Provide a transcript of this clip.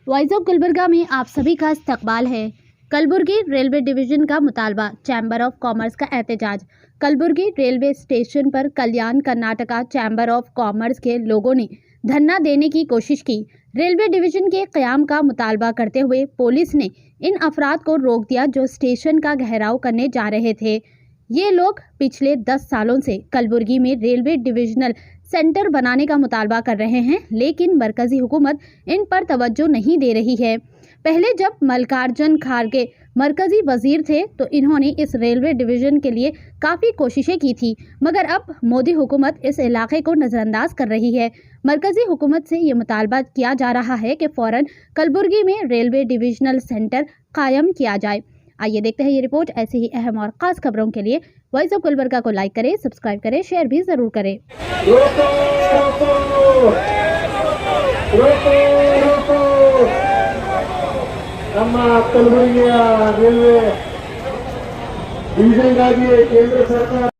Voice of Gulbarga में आप सभी का इस्तकबाल है। कलबुर्गी रेलवे डिवीजन का मुतालबा, चैम्बर ऑफ कॉमर्स का एहतजाज। कलबुर्गी रेलवे स्टेशन पर कल्याण कर्नाटका चैम्बर ऑफ कॉमर्स के लोगों ने धरना देने की कोशिश की। रेलवे डिवीजन के क़याम का मुतालबा करते हुए पुलिस ने इन अफराद को रोक दिया जो स्टेशन का घेराव करने जा रहे थे। ये लोग पिछले 10 सालों से कलबुर्गी में रेलवे डिविजनल सेंटर बनाने का मुतालबा कर रहे हैं, लेकिन मरकजी हुकूमत इन पर तवज्जो नहीं दे रही है। पहले जब मल्लिकार्जुन खड़गे मरकजी वजीर थे तो इन्होंने इस रेलवे डिवीजन के लिए काफ़ी कोशिशें की थी, मगर अब मोदी हुकूमत इस इलाके को नज़रअंदाज कर रही है। मरकजी हुकूमत से ये मुतालबा किया जा रहा है कि फ़ौरन कलबुर्गी में रेलवे डिविजनल सेंटर कायम किया जाए। आइए देखते हैं ये रिपोर्ट। ऐसी ही अहम और ख़ास खबरों के लिए वॉइस ऑफ गुलबर्गा को लाइक करें, सब्सक्राइब करें, शेयर भी ज़रूर करें। ನಮ್ಮ ಕಲಬುರಗಿಯ ರೈಲ್ವೆ ಡಿವಿಷನ್ಗಾಗಿ ಕೇಂದ್ರ ಸರ್ಕಾರ